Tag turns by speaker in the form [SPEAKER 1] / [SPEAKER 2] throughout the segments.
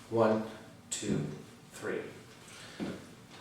[SPEAKER 1] One, two, three.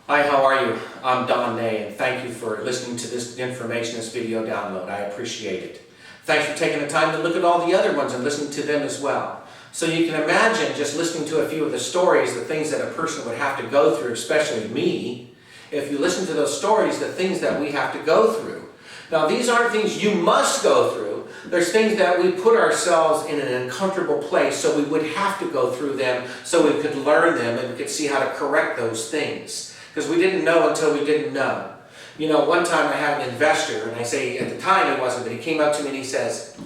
[SPEAKER 1] Hi, how are you? I'm Don Ney, and thank you for listening to this information, this video download. I appreciate it. Thanks for taking the time to look at all the other ones and listening to them as well. So you can imagine just listening to a few of the stories, the things that a person would have to go through, especially me. If you listen to those stories, the things that we have to go through. Now, these aren't things you must go through. There's things that we put ourselves in an uncomfortable place, so we would have to go through them so we could learn them and we could see how to correct those things. Because we didn't know until we didn't know. You know, one time I had an investor, and I say at the time it wasn't, but he came up to me and he says,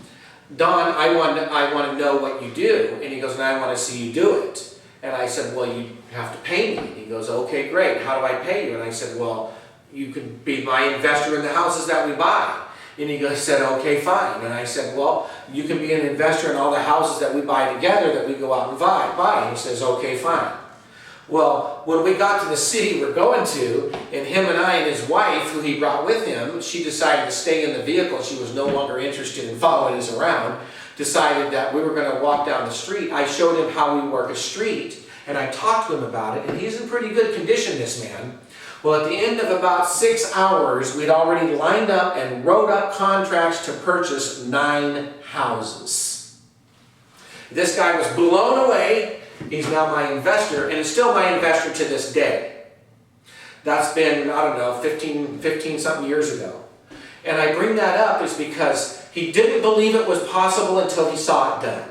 [SPEAKER 1] Don, I want to know what you do. And he goes, and I want to see you do it. And I said, well, you have to pay me. And he goes, okay, great. How do I pay you? And I said, well, you could be my investor in the houses that we buy. And he said, okay, fine. And I said, well, you can be an investor in all the houses that we buy together that we go out and buy. And he says, okay, fine. Well, when we got to the city we're going to, and him and I and his wife, who he brought with him, she decided to stay in the vehicle. She was no longer interested in following us around. Decided that we were going to walk down the street. I showed him how we work a street, and I talked to him about it, and he's in pretty good condition, this man. Well, at the end of about 6 hours, we'd already lined up and wrote up contracts to purchase 9 houses. This guy was blown away. He's now my investor, and is still my investor to this day. That's been, I don't know, 15 something years ago. And I bring that up is because he didn't believe it was possible until he saw it done.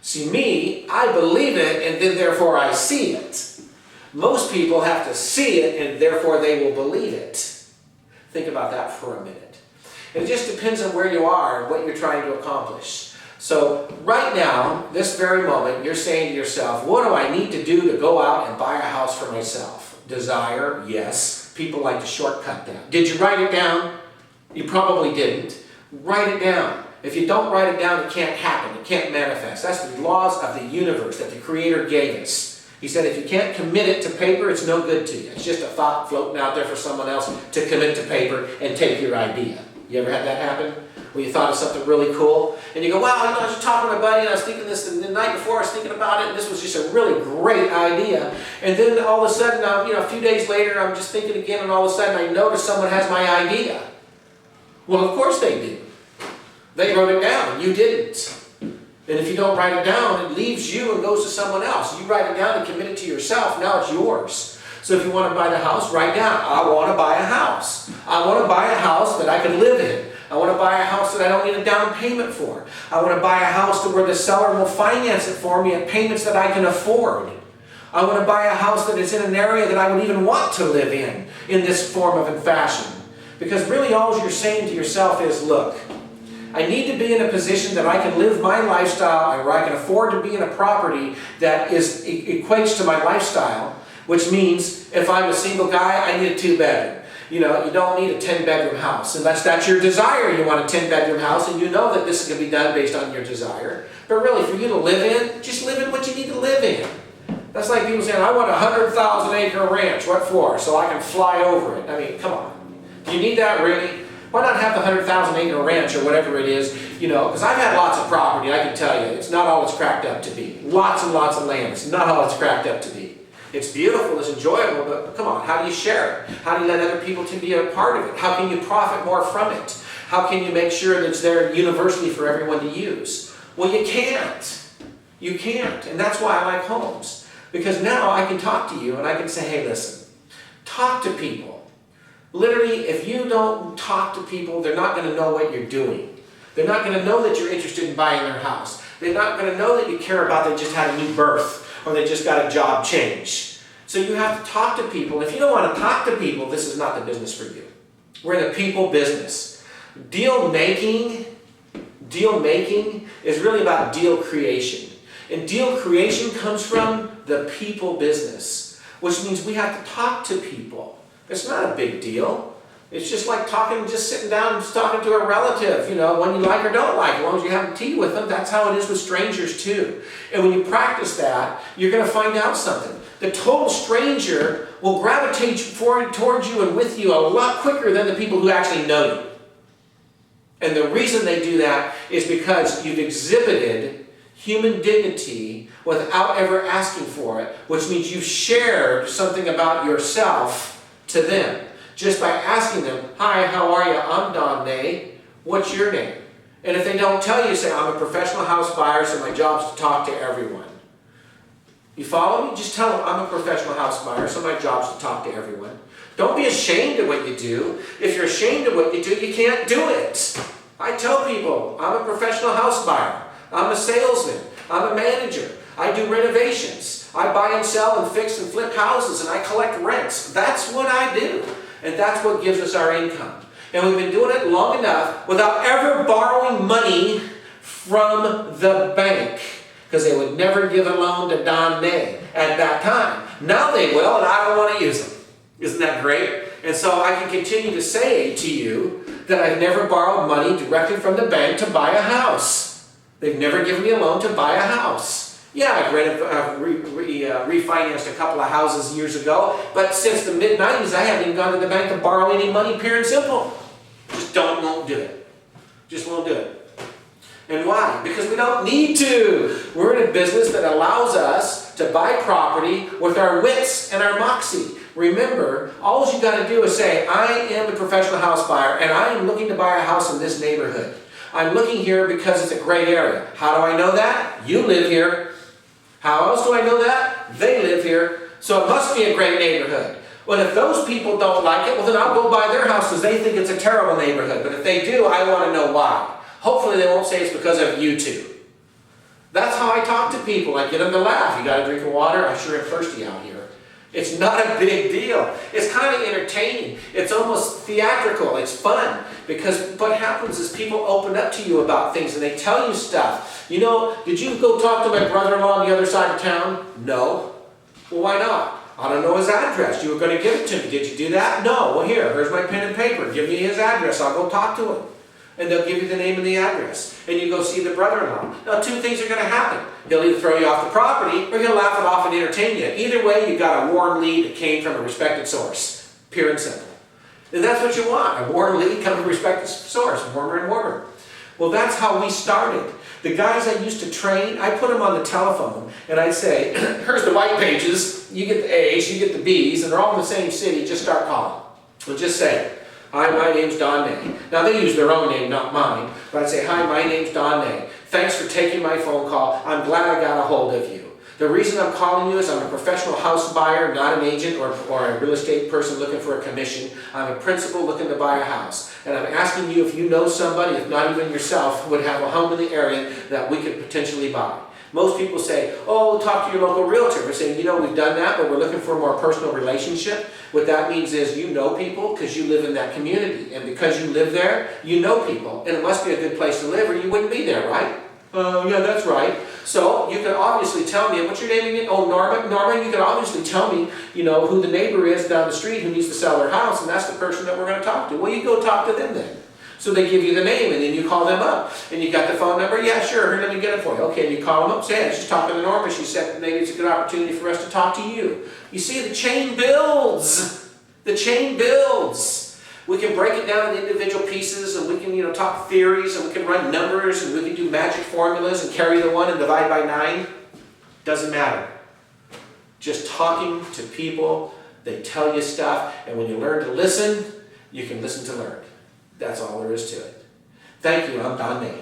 [SPEAKER 1] See, me, I believe it, and then therefore I see it. Most people have to see it, and therefore they will believe it. Think about that for a minute. And it just depends on where you are and what you're trying to accomplish. So right now, this very moment, you're saying to yourself, what do I need to do to go out and buy a house for myself? Desire, yes. People like to shortcut that. Did you write it down? You probably didn't. Write it down. If you don't write it down, it can't happen. It can't manifest. That's the laws of the universe that the Creator gave us. He said if you can't commit it to paper, it's no good to you. It's just a thought floating out there for someone else to commit to paper and take your idea. You ever had that happen? When you thought of something really cool, and you go, wow, you know, I was talking to my buddy, and I was thinking this, and the night before I was thinking about it, and this was just a really great idea. And then all of a sudden, a few days later, I'm just thinking again, and all of a sudden I notice someone has my idea. Well, of course they did. They wrote it down, and you didn't. And if you don't write it down, it leaves you and goes to someone else. You write it down and commit it to yourself, now it's yours. So if you want to buy the house, write down, I want to buy a house. I want to buy a house that I can live in. I want to buy a house that I don't need a down payment for. I want to buy a house to where the seller will finance it for me at payments that I can afford. I want to buy a house that is in an area that I would even want to live in this form of fashion. Because really all you're saying to yourself is, look, I need to be in a position that I can live my lifestyle and where I can afford to be in a property that equates to my lifestyle, which means if I'm a single guy, I need a 2-bedroom. You know, you don't need a 10-bedroom house. Unless that's your desire, you want a 10-bedroom house, and you know that this is going to be done based on your desire. But really, for you to live in, just live in what you need to live in. That's like people saying, I want a 100,000-acre ranch. What for? So I can fly over it. I mean, come on. Do you need that, really? Why not have the 100,000-acre ranch or whatever it is? You know, because I've had lots of property, I can tell you. It's not all it's cracked up to be. Lots and lots of land. It's not all it's cracked up to be. It's beautiful, it's enjoyable, but come on, how do you share it? How do you let other people to be a part of it? How can you profit more from it? How can you make sure that it's there universally for everyone to use? Well, you can't. You can't. And that's why I like homes. Because now I can talk to you and I can say, hey, listen, talk to people. Literally, if you don't talk to people, they're not going to know what you're doing. They're not going to know that you're interested in buying their house. They're not going to know that you care about they just had a new birth or they just got a job change. So you have to talk to people. If you don't want to talk to people, this is not the business for you. We're in the people business. Deal making is really about deal creation. And deal creation comes from the people business, which means we have to talk to people. It's not a big deal. It's just like just sitting down and just talking to a relative, one you like or don't like. As long as you have tea with them, that's how it is with strangers too. And when you practice that, you're going to find out something. The total stranger will gravitate towards you and with you a lot quicker than the people who actually know you. And the reason they do that is because you've exhibited human dignity without ever asking for it, which means you've shared something about yourself to them. Just by asking them, hi, how are you? I'm Don Ney. What's your name? And if they don't tell you, say, I'm a professional house buyer, so my job's to talk to everyone. You follow me? Just tell them, I'm a professional house buyer, so my job's to talk to everyone. Don't be ashamed of what you do. If you're ashamed of what you do, you can't do it. I tell people, I'm a professional house buyer. I'm a salesman. I'm a manager. I do renovations. I buy and sell and fix and flip houses, and I collect rents. That's what I do. And that's what gives us our income. And we've been doing it long enough without ever borrowing money from the bank. Because they would never give a loan to Don Ney at that time. Now they will, and I don't want to use them. Isn't that great? And so I can continue to say to you that I've never borrowed money directly from the bank to buy a house. They've never given me a loan to buy a house. Yeah, I've refinanced a couple of houses years ago, but since the mid-90s, I haven't even gone to the bank to borrow any money, pure and simple. Just won't do it. Just won't do it. And why? Because we don't need to. We're in a business that allows us to buy property with our wits and our moxie. Remember, all you got to do is say, I am a professional house buyer, and I am looking to buy a house in this neighborhood. I'm looking here because it's a great area. How do I know that? You live here. How else do I know that? They live here. So it must be a great neighborhood. Well, if those people don't like it, well then I'll go buy their house because they think it's a terrible neighborhood. But if they do, I want to know why. Hopefully they won't say it's because of you two. That's how I talk to people. I get them to laugh. You got a drink of water? I sure am thirsty out here. It's not a big deal. It's kind of entertaining. It's almost theatrical. It's fun. Because what happens is people open up to you about things and they tell you stuff. You know, did you go talk to my brother-in-law on the other side of town? No. Well, why not? I don't know his address. You were going to give it to me. Did you do that? No. Well, here's my pen and paper. Give me his address. I'll go talk to him. And they'll give you the name and the address. And you go see the brother-in-law. Now, two things are going to happen. He'll either throw you off the property or he'll laugh it off and entertain you. Either way, you got a warm lead that came from a respected source. Pure and simple. And that's what you want. A warm lead coming from a respected source. Warmer and warmer. Well, that's how we started. The guys I used to train, I put them on the telephone and I'd say, here's the white pages. You get the A's, you get the B's, and they're all in the same city. Just start calling. We'll just say, hi, my name's Don Ney. Now, they use their own name, not mine. But I'd say, hi, my name's Don Ney. Thanks for taking my phone call. I'm glad I got a hold of you. The reason I'm calling you is I'm a professional house buyer, not an agent or a real estate person looking for a commission. I'm a principal looking to buy a house. And I'm asking you if you know somebody, if not even yourself, who would have a home in the area that we could potentially buy. Most people say, oh, talk to your local realtor. We're saying, you know, we've done that, but we're looking for a more personal relationship. What that means is you know people because you live in that community. And because you live there, you know people. And it must be a good place to live or you wouldn't be there, right? Yeah, that's right. So you can obviously tell me, what's your name again? Oh, Norma. Norma, you can obviously tell me, you know, who the neighbor is down the street who needs to sell their house, and that's the person that we're going to talk to. Well, you go talk to them then. So they give you the name, and then you call them up. And you got the phone number? Yeah, sure. Here, let me get it for you. Okay, and you call them up. Say, hey, I was just talking to Norma. She said maybe it's a good opportunity for us to talk to you. You see, the chain builds. The chain builds. We can break it down into individual pieces, and we can, you know, talk theories, and we can run numbers, and we can do magic formulas and carry the 1 and divide by 9. Doesn't matter. Just talking to people, they tell you stuff, and when you learn to listen, you can listen to learn. That's all there is to it. Thank you. I'm Don Ney.